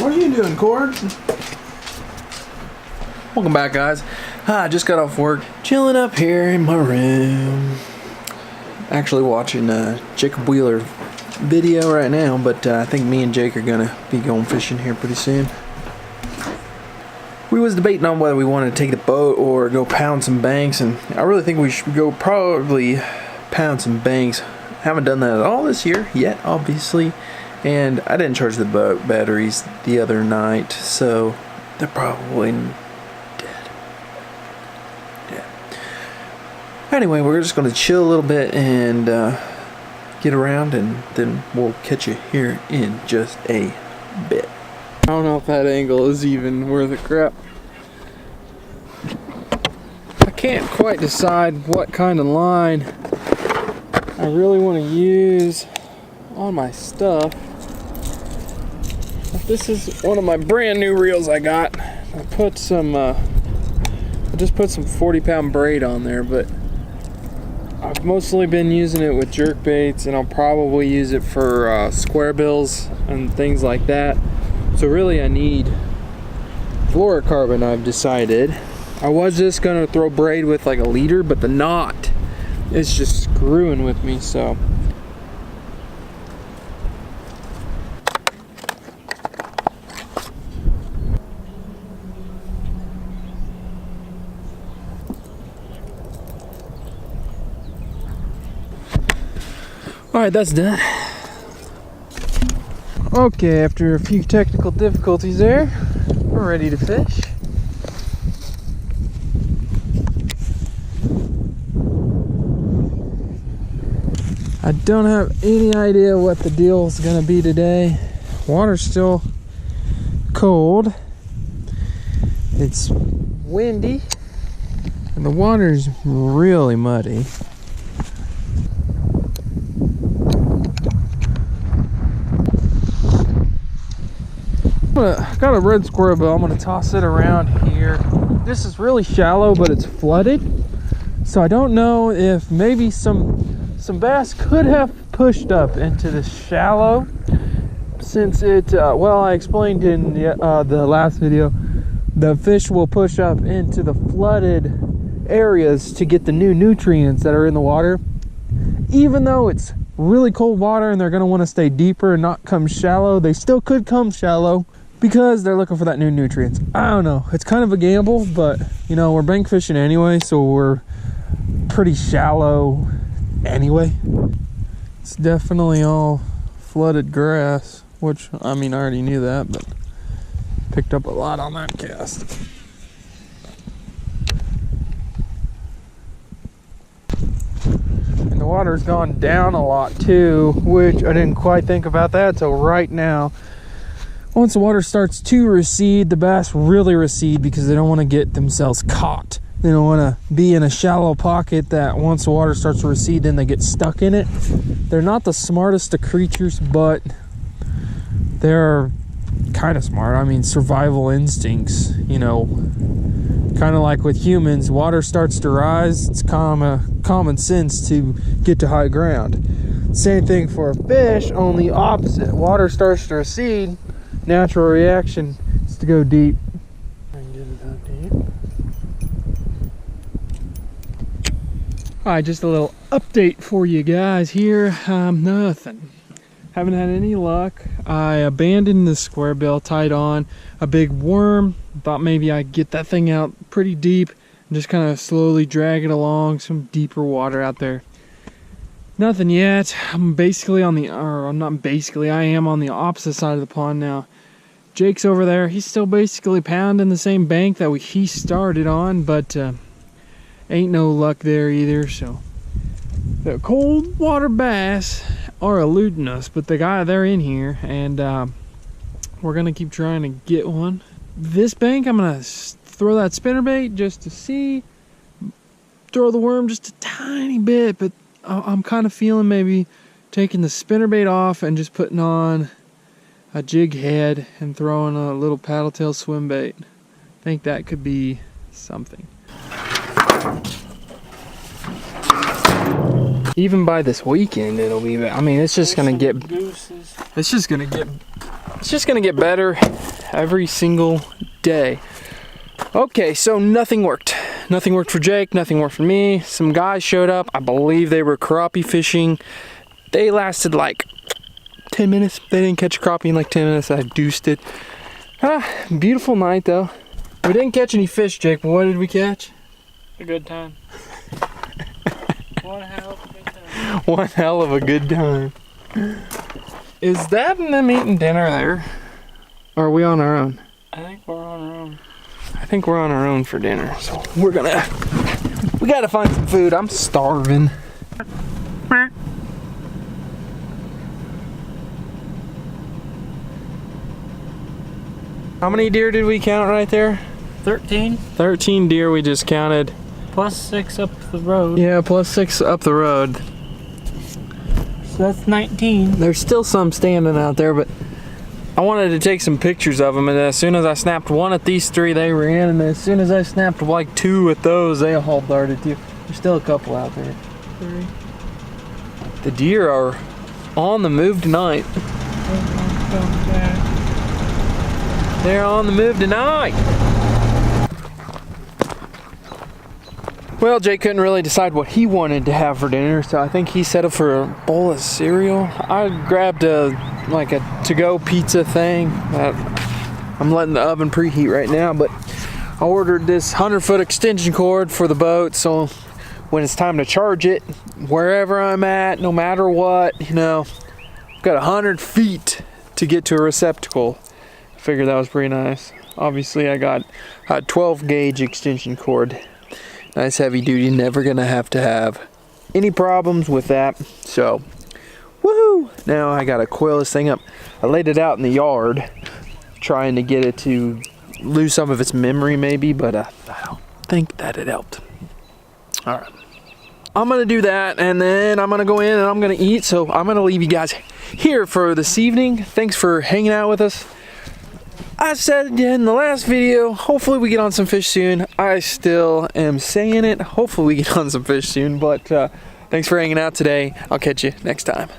What are you doing, Cord? Welcome back, guys. I just got off work, chilling up here in my room. Actually watching Jacob Wheeler video right now, but I think me and Jake are gonna be going fishing here pretty soon. We was debating on whether we wanted to take the boat or go pound some banks, and I really think we should go probably pound some banks. Haven't done that at all this year yet, obviously, and I didn't charge the boat batteries the other night, so they're probably dead. Anyway, we're just going to chill a little bit and get around, and then we'll catch you here in just a bit. I don't know if that angle is even worth a crap. I can't quite decide what kind of line I really want to use on my stuff. This is one of my brand new reels I got. I just put some 40-pound braid on there, but I've mostly been using it with jerk baits, and I'll probably use it for square bills and things like that. So really I need fluorocarbon, I've decided. I was just gonna throw braid with like a leader, but the knot is just screwing with me, so. All right, that's done. Okay, after a few technical difficulties there, we're ready to fish. I don't have any idea what the deal is gonna be today. Water's still cold. It's windy, and the water's really muddy. I got a red squirrel bill. I'm gonna toss it around here. This is really shallow, but it's flooded, so I don't know if maybe some bass could have pushed up into the shallow, since it well, I explained in the last video, the fish will push up into the flooded areas to get the new nutrients that are in the water. Even though it's really cold water and they're going to want to stay deeper and not come shallow, they still could come shallow because they're looking for that new nutrients. I don't know, it's kind of a gamble, but you know, we're bank fishing anyway, so we're pretty shallow anyway. It's definitely all flooded grass, which, I mean, I already knew that, but picked up a lot on that cast. And the water's gone down a lot too, which I didn't quite think about that till right now. Once the water starts to recede, the bass really recede because they don't want to get themselves caught. They don't want to be in a shallow pocket that once the water starts to recede, then they get stuck in it. They're not the smartest of creatures, but they're kind of smart. I mean, survival instincts, you know, kind of like with humans. Water starts to rise, it's common sense to get to high ground. Same thing for a fish, only opposite. Water starts to recede, natural reaction is to go deep. I can get it that deep. Alright, just a little update for you guys here. Nothing. Haven't had any luck. I abandoned the square bill, tied on a big worm. Thought maybe I'd get that thing out pretty deep and just kind of slowly drag it along, some deeper water out there. Nothing yet. I'm basically on the, or I'm not basically, I am on the opposite side of the pond now. Jake's over there. He's still basically pounding the same bank that he started on, but ain't no luck there either. So the cold water bass are eluding us, but they're in here, and we're gonna keep trying to get one. This bank, I'm gonna throw that spinnerbait just to see, throw the worm just a tiny bit, but I'm kind of feeling maybe taking the spinnerbait off and just putting on a jig head and throwing a little paddle tail swim bait. I think that could be something. Even by this weekend, it'll be, I mean, it's just gonna get, it's just gonna get better every single day. Okay, so nothing worked. Nothing worked for Jake, nothing worked for me. Some guys showed up. I believe they were crappie fishing. They lasted like 10 minutes. They didn't catch a crappie in like 10 minutes. I deuced it. Beautiful night though. We didn't catch any fish, Jake, but what did we catch? A good time. One hell of a good time. One hell of a good time. Is that and them eating dinner there? Or are we on our own? I think we're on our own. I think we're on our own for dinner, so we gotta find some food. I'm starving. How many deer did we count right there? 13. 13 deer we just counted. Plus 6 up the road. Yeah, plus 6 up the road. So that's 19. There's still some standing out there, but I wanted to take some pictures of them, and as soon as I snapped one at these 3, they ran, and as soon as I snapped like 2 at those, they all darted too. There's still a couple out there. 3. The deer are on the move tonight. They're on the move tonight. Well, Jake couldn't really decide what he wanted to have for dinner, so I think he settled for a bowl of cereal. I grabbed a to-go pizza thing. I'm letting the oven preheat right now, but I ordered this 100-foot extension cord for the boat, so when it's time to charge it, wherever I'm at, no matter what, you know, I've got 100 feet to get to a receptacle. I figured that was pretty nice. Obviously, I got a 12-gauge extension cord. Nice heavy duty, never gonna have to have any problems with that. So, woohoo! Now I gotta coil this thing up. I laid it out in the yard, trying to get it to lose some of its memory maybe, but I don't think that it helped. All right, I'm gonna do that, and then I'm gonna go in and I'm gonna eat. So I'm gonna leave you guys here for this evening. Thanks for hanging out with us. I said in the last video, hopefully we get on some fish soon. I still am saying it. Hopefully we get on some fish soon, but thanks for hanging out today. I'll catch you next time.